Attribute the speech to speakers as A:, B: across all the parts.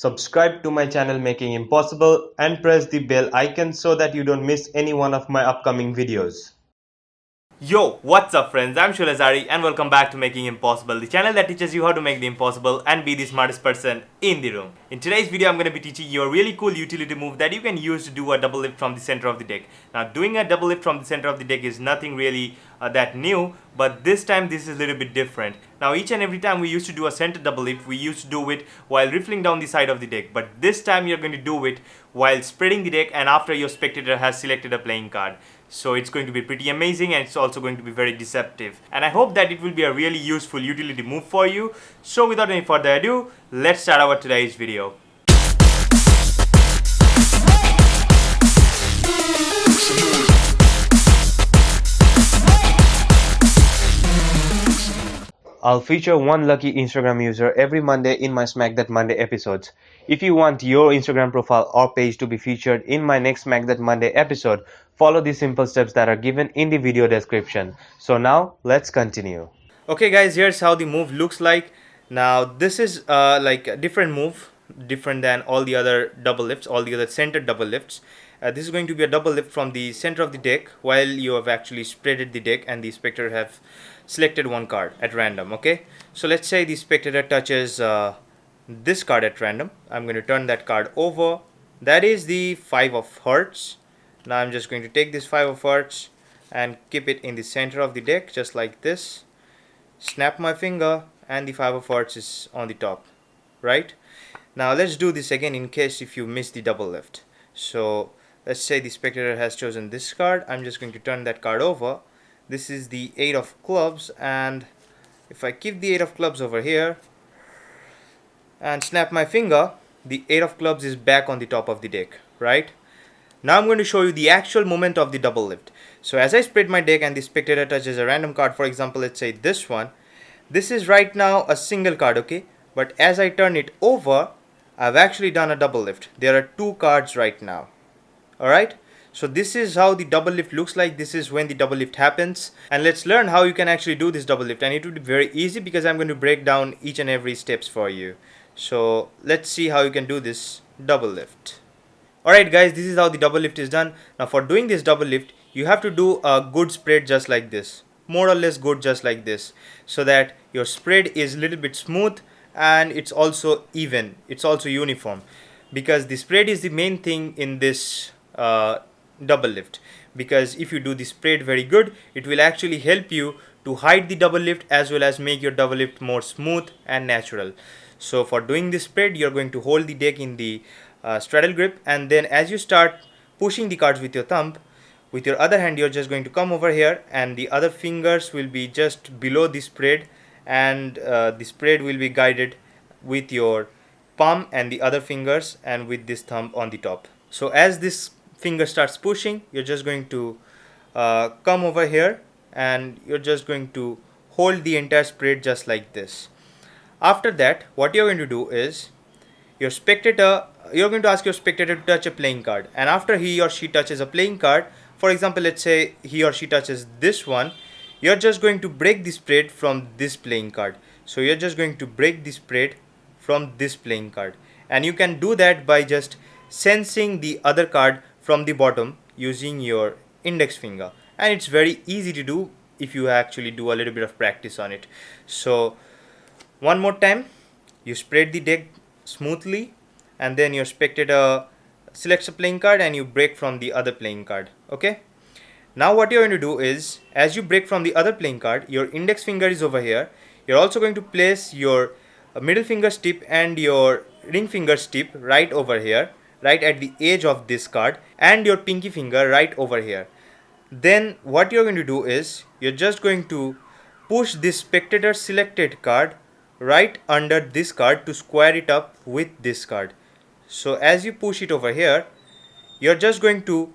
A: Subscribe to my channel Making Impossible and press the bell icon so that you don't miss any one of my upcoming videos.
B: Yo, what's up friends? I'm Shulazari and welcome back to Making Impossible, the channel that teaches you how to make the impossible and be the smartest person in the room. In today's video, I'm going to be teaching you a really cool utility move that you can use to do a double lift from the center of the deck. Now, doing a double lift from the center of the deck is nothing really that new, but this time this is a little bit different. Now, each and every time we used to do a center double lift, we used to do it while riffling down the side of the deck, but this time you're going to do it while spreading the deck and after your spectator has selected a playing card. So it's going to be pretty amazing and it's also going to be very deceptive. And I hope that it will be a really useful utility move for you. So without any further ado, let's start our today's video.
A: I'll feature one lucky Instagram user every Monday in my Smack That Monday episodes. If you want your Instagram profile or page to be featured in my next Smack That Monday episode, follow the simple steps that are given in the video description. So now, let's continue.
B: Okay guys, here's how the move looks like. Now this is like a different move, different than all the other double lifts, all the other centered double lifts. This is going to be a double lift from the center of the deck while you have actually spreaded the deck and the spectator have selected one card at random. Okay, so let's say the spectator touches this card at random. I'm going to turn that card over. That is the 5 of hearts. Now I'm just going to take this 5 of hearts and keep it in the center of the deck just like this. Snap my finger and the 5 of hearts is on the top, right? Now let's do this again in case if you miss the double lift. So let's say the spectator has chosen this card. I'm just going to turn that card over. This is the 8 of clubs, and if I keep the 8 of clubs over here and snap my finger, the 8 of clubs is back on the top of the deck, right? Now I'm going to show you the actual moment of the double lift. So as I spread my deck and the spectator touches a random card, for example, let's say this one. This is right now a single card, okay? But as I turn it over, I've actually done a double lift. There are 2 cards right now. Alright? So this is how the double lift looks like. This is when the double lift happens. And let's learn how you can actually do this double lift. And it will be very easy because I'm going to break down each and every steps for you. So let's see how you can do this double lift. Alright guys, this is how the double lift is done. Now for doing this double lift, you have to do a good spread just like this. More or less good just like this. So that your spread is a little bit smooth and it's also even. It's also uniform. Because the spread is the main thing in this double lift. Because if you do the spread very good, it will actually help you to hide the double lift as well as make your double lift more smooth and natural. So for doing this spread, you're going to hold the deck in the straddle grip, and then as you start pushing the cards with your thumb, with your other hand you're just going to come over here and the other fingers will be just below the spread, and the spread will be guided with your palm and the other fingers and with this thumb on the top. So as this finger starts pushing, you're just going to come over here and you're just going to hold the entire spread just like this. After that, what you're going to do is you're going to ask your spectator to touch a playing card, and after he or she touches a playing card, for example, let's say he or she touches this one, you're just going to break the spread from this playing card. So you're just going to break the spread from this playing card, and you can do that by just sensing the other card from the bottom using your index finger, and it's very easy to do if you actually do a little bit of practice on it. So one more time, you spread the deck smoothly and then your spectator selects a playing card and you break from the other playing card. Okay, now what you're going to do is, as you break from the other playing card, your index finger is over here. You're also going to place your middle finger tip and your ring finger tip right over here, right at the edge of this card, and your pinky finger right over here. Then what you're going to do is you're just going to push this spectator selected card right under this card to square it up with this card. So as you push it over here, you're just going to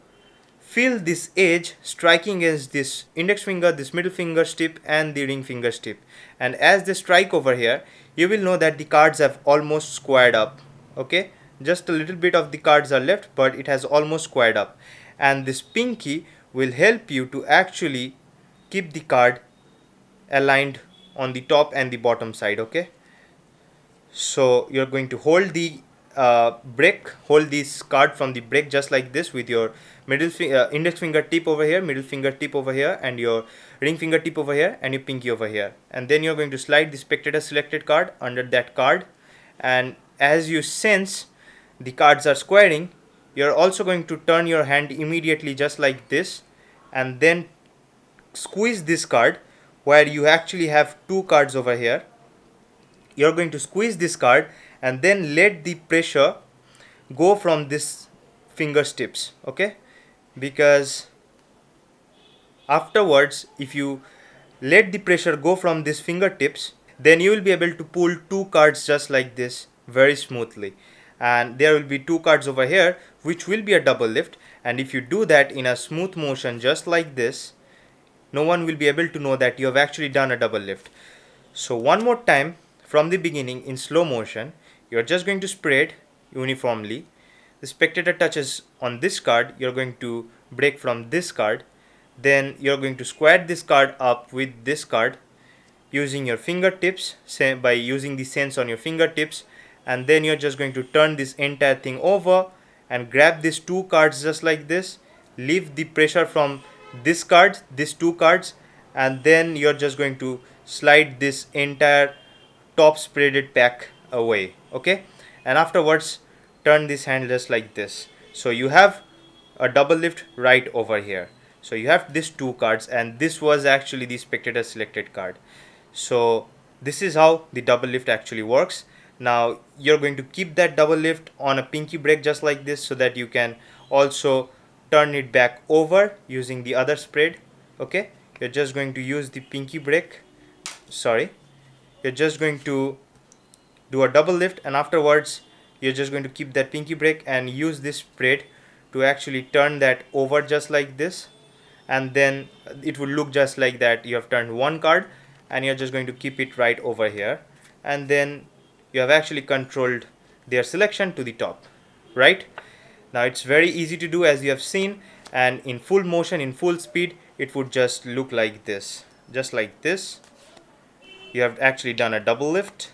B: feel this edge striking against this index finger, this middle finger tip and the ring finger tip. And as they strike over here, you will know that the cards have almost squared up. Okay, just a little bit of the cards are left, but it has almost squared up. And this pinky will help you to actually keep the card aligned on the top and the bottom side. Okay, so you're going to hold the brick, hold this card from the brick just like this with your index finger tip over here, middle finger tip over here, and your ring finger tip over here, and your pinky over here. And then you're going to slide the spectator selected card under that card, and as you sense the cards are squaring, you're also going to turn your hand immediately just like this, and then squeeze this card where you actually have two cards over here. You're going to squeeze this card and then let the pressure go from this fingers tips, okay? Because afterwards, if you let the pressure go from these fingertips, then you will be able to pull two cards just like this very smoothly, and there will be two cards over here which will be a double lift. And if you do that in a smooth motion just like this, no one will be able to know that you have actually done a double lift. So one more time from the beginning in slow motion, you're just going to spread uniformly. The spectator touches on this card, you're going to break from this card, then you're going to square this card up with this card using your fingertips, by using the sense on your fingertips, and then you're just going to turn this entire thing over and grab these two cards just like this, leave the pressure from this card, these two cards, and then you're just going to slide this entire top spreaded pack away, okay? And afterwards turn this hand just like this. So you have a double lift right over here. So you have these two cards, and this was actually the spectator selected card. So this is how the double lift actually works. Now you're going to keep that double lift on a pinky break just like this, so that you can also turn it back over using the other spread, okay? You're just going to use the pinky break, you're just going to do a double lift, and afterwards you're just going to keep that pinky break and use this spread to actually turn that over just like this, and then it will look just like that. You have turned one card and you're just going to keep it right over here, and then you have actually controlled their selection to the top, right? Now it's very easy to do, as you have seen, and in full motion, in full speed, it would just look like this, just like this. You have actually done a double lift.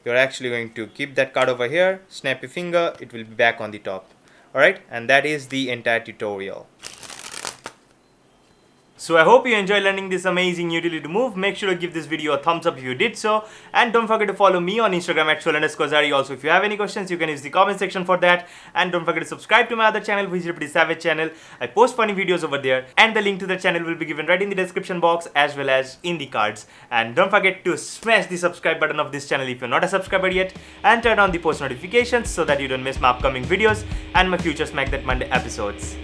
B: You're actually going to keep that card over here, snap your finger, it will be back on the top. Alright, and that is the entire tutorial. So I hope you enjoyed learning this amazing utility move. Make sure to give this video a thumbs up if you did so, and don't forget to follow me on Instagram at @Shol_Zari. Also, if you have any questions, you can use the comment section for that, and don't forget to subscribe to my other channel, which is Pretty Savage channel. I post funny videos over there, and the link to the channel will be given right in the description box as well as in the cards. And don't forget to smash the subscribe button of this channel if you're not a subscriber yet, and turn on the post notifications so that you don't miss my upcoming videos and my future Smack That Monday episodes.